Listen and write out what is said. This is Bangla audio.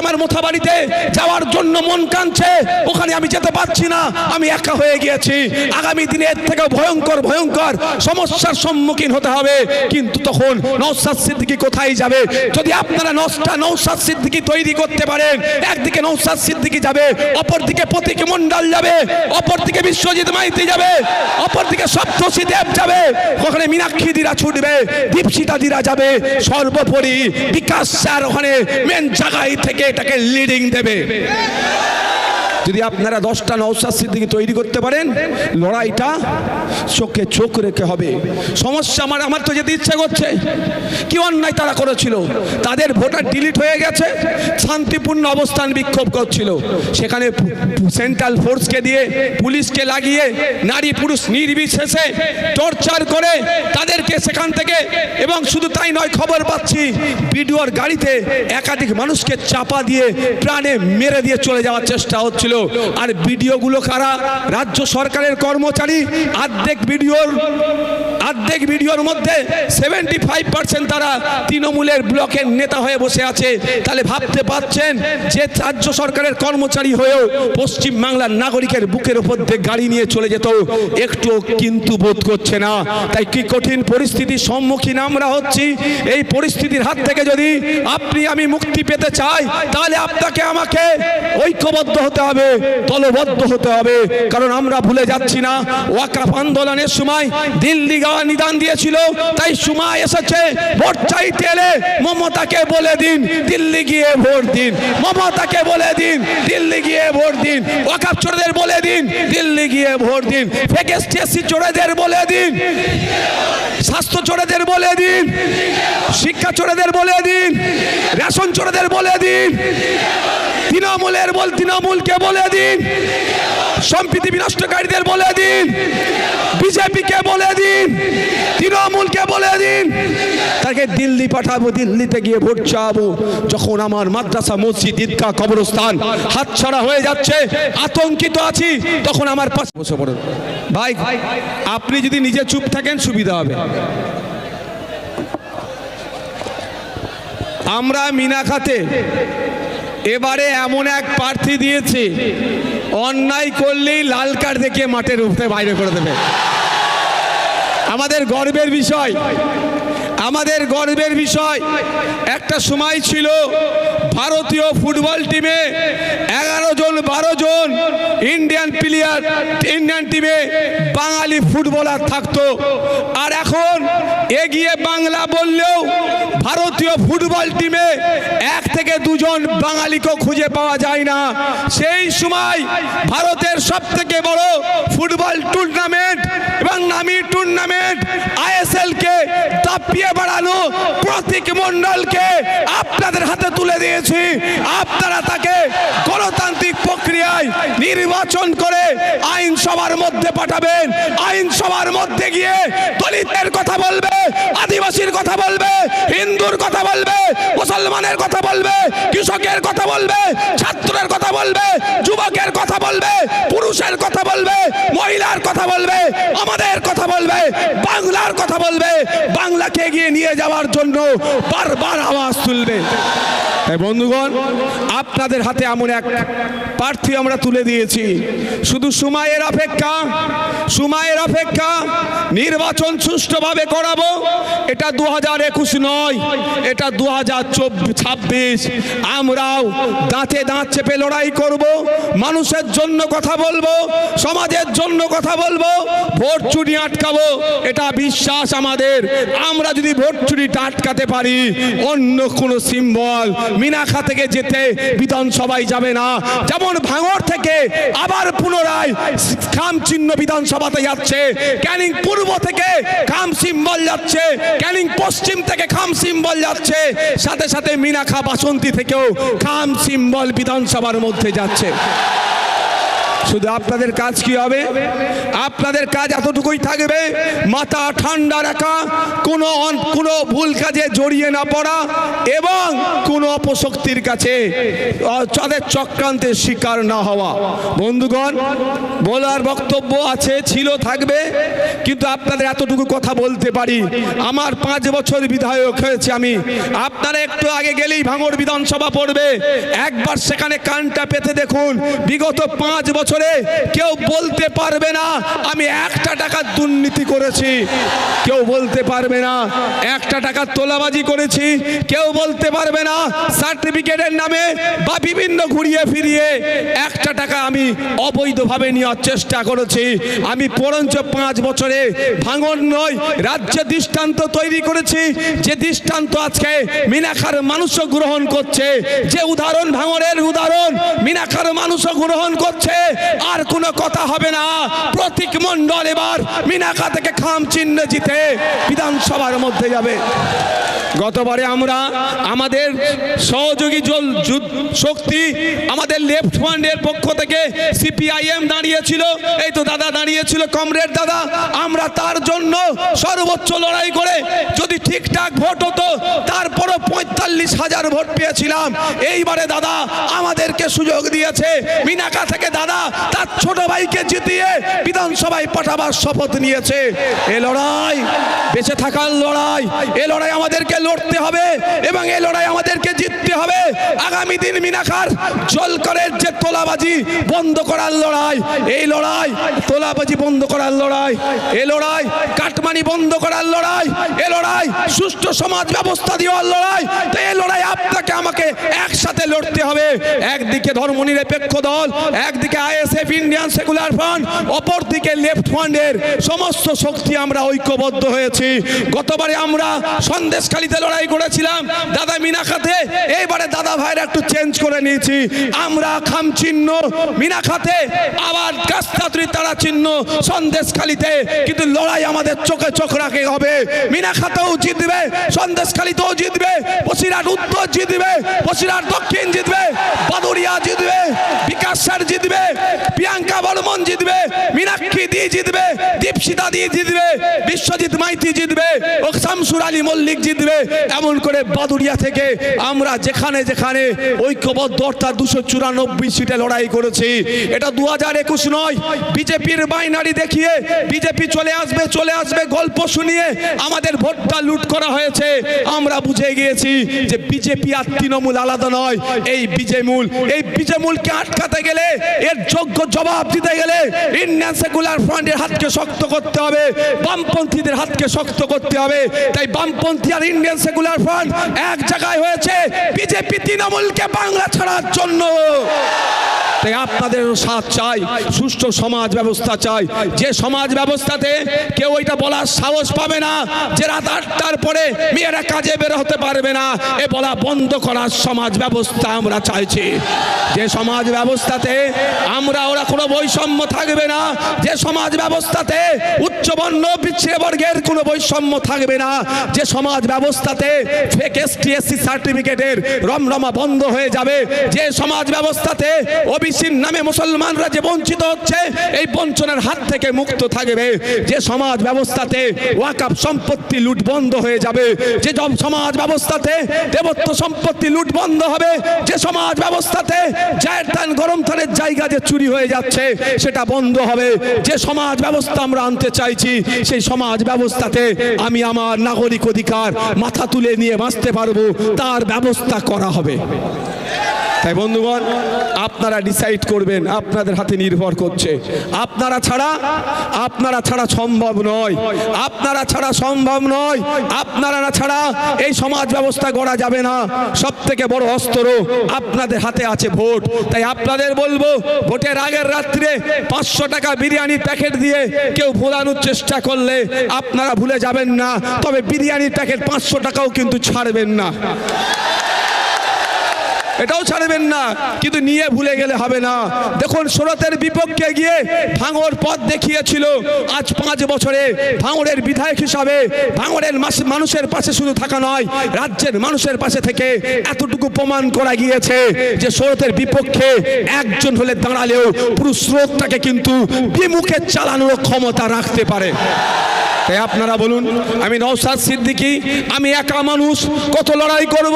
আমার মোথাবাড়িতে যাওয়ার জন্য মন কাঁদছে, ওখানে আমি যেতে পারছি না, আমি একা হয়ে গিয়েছি। আগামী দিনে এর থেকে ভয়ঙ্কর ভয়ঙ্কর সমস্যার সম্মুখীন হতে হবে। কিন্তু তখন নওশাদ সিদ্দিকী কোথায় যাবে? যদি আপনারা নওশাদ সিদ্দিকী তৈরি করতে পারেন, একদিকে নওশাদ সিদ্দিকী যাবে, অপরদিকে প্রতীক মণ্ডল যাবে, অপরদিকে বিশ্বজিৎ মাইতি যাবে, অপরদিকে সপ্তর্ষি দেব যাবে, ওখানে মীনাক্ষী দিরা ছুটবে, দীপশিতা দিরা যাবে, সর্বোপরি বিকাশ স্যার ওখানে মেন জায়গায় থেকে এটাকে লিডিং দেবে। যদি আপনারা 10টা নওশাদ সিদ্দিকী তৈরি করতে পারেন, লড়াইটা চোখে চোখ রেখে হবে। সমস্যা আমার তো যেতে ইচ্ছা করছে। কি অন্যায় তারা করেছিল? তাদের ভোটার ডিলিট হয়ে গেছে, শান্তিপূর্ণ অবস্থান বিক্ষোভ করছিল, সেখানে সেন্ট্রাল ফোর্সকে দিয়ে, পুলিশকে লাগিয়ে, নারী পুরুষ নির্বিশেষে টর্চার করে তাদেরকে সেখান থেকে, এবং শুধু তাই নয়, খবর পাচ্ছি বিডিওর গাড়িতে একাধিক মানুষকে চাপা দিয়ে প্রাণে মেরে দিয়ে চলে যাওয়ার চেষ্টা হচ্ছিল। আর ভিডিওগুলো কারা? রাজ্য সরকারের কর্মচারী। অর্ধেক ভিডিওর মধ্যে 75% তারা তৃণমূলের ব্লকের নেতা হয়ে বসে আছে। তাহলে ভাবতে পারছেন যে রাজ্য সরকারের কর্মচারী হয়েও পশ্চিম বাংলার নাগরিকের বুকের উপর দিয়ে গাড়ি নিয়ে চলে যেত, একটু কিন্তু বোধ করছে না। তাই কি কঠিন পরিস্থিতির সম্মুখীন আমরা হচ্ছি। এই পরিস্থিতির হাত থেকে যদি আপনি আমি মুক্তি পেতে চাই, তাহলে আপনাকে আমাকে ঐক্যবদ্ধ হতে হবে, দলবদ্ধ হতে হবে। কারণ আমরা ভুলে যাচ্ছি না, ওয়াকফ আন্দোলনের সময় দিল্লি যাওয়ার নিদান দিয়েছিল। তাই সময় এসেছে, ভোট চাইতে এলে মমতাকে বলে দিন দিল্লি গিয়ে ভোট দিন, মমতাকে বলে দিন দিল্লি গিয়ে ভোট দিন, ওয়াকফ চোরদের বলে দিন দিল্লি গিয়ে ভোট দিন, ফেকেস্টিএসসি চোরদের বলে দিন, স্বাস্থ্য চোরদের বলে দিন, শিক্ষা চোরদের বলে দিন, রেশন চোরদের বলে দিন, তৃণমূলকে বলে দিন, সম্প্রীতি বিনষ্টকারীদের বলে দিন, বিজেপিকে বলে দিন, তৃণমূলকে বলে দিন, তাকে দিল্লি পাঠাবো, দিল্লিতে গিয়ে ভোট চাবো। যখন আমার মাদ্রাসা, মসজিদ, ঈদগাহ, কবরস্থান হাতছাড়া হয়ে যাচ্ছে, আতঙ্কিত আছি, তখন আমার পাশে বসে পড়ুন। ভাই, আপনি যদি নিজে চুপ থাকেন সুবিধা হবে। আমরা মিনাখাতে এবারে এমন এক প্রার্থী দিয়েছি, অন্যায় করলেই লাল কার্ড দেখিয়ে মাঠের উপরে বাইরে করে দেবে। আমাদের গর্বের বিষয়, আমাদের গর্বের বিষয়। একটা সময় ছিল ভারতীয় ফুটবল টিমে 11 জন 12 জন ইন্ডিয়ান প্লেয়ার, ইন্ডিয়ান টিমে বাঙালি ফুটবলার থাকতো। আর এখন এগিয়ে বাংলা বললেও ভারতীয় ফুটবল টিমে 1 থেকে 2 জন বাঙালিকে খুঁজে পাওয়া যায় না। সেই সময় ভারতের সবথেকে বড় ফুটবল টুর্নামেন্ট এবং নামী টুর্নামেন্ট ISL কে দাপিয়ে বাড়ানো প্রতীক মণ্ডলকে আপনাদের হাতে তুলে দিয়েছি। আপনারা তাকে গণতান্ত্রিক প্রক্রিয়ায় নির্বাচন করে আইনসভার মধ্যে পাঠাবেন। আইনসভার মধ্যে গিয়ে দলিতের কথা বলবে, আদিবাসীর কথা বলবে, হিন্দুর কথা বলবে, মুসলমানের কথা বলবে, কৃষকের কথা বলবে, ছাত্রের কথা বলবে, যুবকের কথা বলবে, পুরুষের কথা বলবে, মহিলার কথা বলবে, আমাদের কথা বলবে, বাংলার কথা বলবে। বাংলাকে এগিয়ে নিয়ে যাওয়ার জন্য বারবার আওয়াজ তুলবে। বন্ধুগণ, আপনাদের হাতে এমন এক প্রার্থী আমরা তুলে দিয়েছি। শুধু সময়ের অপেক্ষা, সময়ের অপেক্ষা। নির্বাচন সুষ্ঠুভাবে করাবো। এটা 2021 নয়, এটা 2026। আমরাও দাঁতে দাঁত চেপে লড়াই করব, মানুষের জন্য কথা বলবো, সমাজের জন্য কথা বলবো, ভোট চুরি আটকাবো। এটা বিশ্বাস আমাদের। আমরা যদি ভোট চুরিটা আটকাতে পারি, অন্য কোনো সিম্বল মিনাখা থেকে যেতে বিধানসভায় যাবে না। যেমন ভাঙড় থেকে আবার পুনরায় খাম চিহ্ন বিধানসভাতে যাচ্ছে, ক্যানিং পূর্ব থেকে খাম সিম্বল যাচ্ছে, ক্যানিং পশ্চিম থেকে খাম সিম্বল যাচ্ছে, সাথে সাথে মিনাখা বাসন্তী থেকেও খাম সিম্বল বিধানসভার মধ্যে যাচ্ছে। শুধু আপনাদের কাজ কি হবে? আপনাদের কাজ এতটুকুই থাকবে, মাথা ঠান্ডা রাখা, কোনো ভুল কাজে জড়িয়ে না পড়া এবং কোনো অপশক্তির কাছে তাদের চক্রান্তের শিকার না হওয়া। বন্ধুগণ, বলার বক্তব্য আছে, ছিল, থাকবে, কিন্তু আপনাদের এতটুকু কথা বলতে পারি। আমার 5 বছর বিধায়ক হয়েছে আমি। আপনারা একটু আগে গেলেই ভাঙড় বিধানসভা পড়বে, একবার সেখানে কানটা পেতে দেখুন। বিগত 5 বছরে কেউ বলতে পারবে না আমি 1টা টাকার দুর্নীতি করেছি, কেউ বলতে পারবে না 1টা টাকার তোলাবাজি করেছি, কেউ বলতে পারবে না সার্টিফিকেটের নামে বা বিভিন্ন ঘুরিয়ে ফিরিয়ে 1টা টাকা আমি অবৈধভাবে নেওয়ার চেষ্টা করেছি। আমি বরঞ্চ 5 বছরে ভাঙড় নয় রাজ্যে দৃষ্টান্ত তৈরি করেছি, যে দৃষ্টান্ত আজকে মিনাখার মানুষও গ্রহণ করছে, যে উদাহরণ ভাঙড়ের উদাহরণ মিনাখার মানুষও গ্রহণ করছে। আর কোনো কথা হবে না, প্রতীক মণ্ডল এবার মিনাখা থেকে খাম চিহ্ন জিতে বিধানসভার মধ্যে যাবে। গতবারে আমরা আমাদের সহযোগী শক্তি আমাদের লেফট ফ্রন্টের পক্ষ থেকে সিপিআইএম দাঁড়িয়েছিল, এই তো দাদা দাঁড়িয়েছিল, কমরেড দাদা, আমরা তার জন্য সর্বোচ্চ লড়াই করে যদি ঠিকঠাক ভোট হতো তারপরও 45,000 ভোট পেয়েছিলাম। এইবারে দাদা আমাদেরকে সুযোগ দিয়েছে, মিনাখা থেকে দাদা তার ছোট ভাইকে জিতিয়ে বিধানসভায় পাঠাবার শপথ নিয়েছে। এ লড়াই বেঁচে থাকার লড়াই, এ লড়াই আমাদেরকে লড়তে হবে এবং এই লড়াই আমাদেরকে জিততে হবে। আগামী দিন মিনাখার জলকরের যে তোলাবাজি বন্ধ করার লড়াই, এই লড়াই তোলাবাজি বন্ধ করার লড়াই, এই লড়াই কাটমানি বন্ধ করার লড়াই, এই লড়াই সুষ্ঠু সমাজ ব্যবস্থা দেওয়ার লড়াই। তো এই লড়াই আপনাকে আমাকে একসাথে লড়তে হবে। একদিকে ধর্মনিরপেক্ষ দল, একদিকে আইএসএফ ইন্ডিয়ান সেকুলার ফ্রন্ট, অপরদিকে লেফট ফ্রন্টের সমস্ত শক্তি আমরা ঐক্যবদ্ধ হয়েছি। গতবারে আমরা সন্দেশখালীতে লড়াই করেছিলাম দাদা মিনাখাতে, এইবারে দাদা ভাইরা একটু চেঞ্জ করে নিয়েছি, আমরা খাম চিহ্ন মিনাখাতে, আবার কাস্তাতুরি তারা চিহ্ন সন্দেশখালীতে। কিন্তু লড়াই আমাদের চোখে চোখ রাখতে হবে। মিনাখাতেও জিতবে, সন্দেশখালীতেও জিতবে, বসিরহাট উত্তর জিতবে, বসিরহাট দক্ষিণ জিতবে, বাদুড়িয়া জিতবে, বিকাশ স্যার জিতবে, প্রিয়াঙ্কা বর্মন জিতবে, মীনাক্ষী দি জিতবে, দীপশিতা দি জিতবে, বিশ্বজিৎ মাইতি জিতবে, ও শামসুর আলী মল্লিক জিতবে। এমন করে বাদুড়িয়া থেকে আমরা যেখানে যেখানে ঐক্যবদ্ধ অর্থাৎ 294 সিটে লড়াই করেছি। এটা 2021 নয়, বিজেপির বাইনারি দেখিয়ে বিজেপি চলে আসবে গল্প শুনিয়ে আমাদের ভোটটা লুট করা হয়েছে। আমরা বুঝে গিয়েছি যে বিজেপি আর তৃণমূল আলাদা নয়। এই বিজেমূলকে আটকাতে গেলে, এর যোগ্য জবাব দিতে গেলে ইন্ডিয়ান সেকুলার ফ্রন্টের হাতকে শক্ত করতে হবে, বামপন্থীদের হাতকে শক্ত করতে হবে। তাই বামপন্থী আর ইন্ডিয়ান সেকুলার ফ্রন্ট এক জায়গায় হয়েছে বিজেপি তৃণমূলকে বাংলা ছাড়ার জন্য। তাই আপনাদের সাথ চাই, সুষ্ঠু সমাজ ব্যবস্থা চাই, যে সমাজ ব্যবস্থাতে কেউ এটা বলার সাহস পাবে না যে রাত 8টার পরে মেয়েরা কাজে বের হতে পারবে না, এ বলা বন্ধ করার সমাজ ব্যবস্থা আমরা চাইছি। যে সমাজ ব্যবস্থাতে ওরা কোনো বৈষম্য থাকবে না, যে সমাজ ব্যবস্থাতে উচ্চবর্ণ পিছিয়ে বর্গের কোনো বৈষম্য থাকবে না, যে সমাজ ব্যবস্থাতে ফেক এসটি এসসি সার্টিফিকেটের রমরমা বন্ধ হয়ে যাবে, যে সমাজ ব্যবস্থাতে ওবিসির নামে মুসলমানরা যে বঞ্চিত হচ্ছে এই বঞ্চনার হাত থেকে মুক্ত থাকবে, যে সমাজ ব্যবস্থাতে ওয়াকফ সম্পত্তি লুট বন্ধ হয়ে যাবে, যে সমাজ ব্যবস্থাতে দেবত্ব সম্পত্তি লুট বন্ধ হবে, যে সমাজ ব্যবস্থাতে জায়ের থান গরম থানের জায়গা যে চুরি হয়ে যাচ্ছে সেটা বন্ধ হবে, যে সমাজ ব্যবস্থা আমরা আনতে চাইছি সেই সমাজ ব্যবস্থাতে আমি আমার নাগরিক অধিকার মাথা তুলে নিয়ে বাঁচতে পারবো, তার ব্যবস্থা করা হবে। তাই বন্ধুগণ, আপনারা ডিসাইড করবেন, আপনাদের হাতে নির্ভর করছে। আপনারা ছাড়া সম্ভব নয়, আপনারা ছাড়া সম্ভব নয়, আপনারা না ছাড়া এই সমাজ ব্যবস্থা গড়া যাবে না। সব থেকে বড় অস্ত্র আপনাদের হাতে আছে ভোট। তাই আপনাদের বলবো, ভোটের আগের রাত্রে 500 টাকা বিরিয়ানির প্যাকেট দিয়ে কেউ ভোলানোর চেষ্টা করলে আপনারা ভুলে যাবেন না, তবে বিরিয়ানির প্যাকেট 500 টাকাও কিন্তু ছাড়বেন না। এটাও ছাড়বেন না, কিন্তু নিয়ে ভুলে গেলে হবে না। দেখুন সুরতের বিপক্ষে গিয়ে ভাঙড় পথ দেখিয়েছিল। আজ 5 বছরে ভাঙড়ের বিধায়ক হিসাবে ভাঙড়ের মানুষের পাশে শুধু থাকা নয়, রাজ্যের মানুষের পাশে থেকে এতটুকু প্রমাণ করা গিয়েছে যে সুরতের বিপক্ষে একজন হলে দাঁড়ালেও পুরো স্রোতটাকে কিন্তু বিমুখে চালানোর ক্ষমতা রাখতে পারে। তাই আপনারা বলুন, আমি নওশাদ সিদ্দিকী, আমি একা মানুষ, কত লড়াই করব।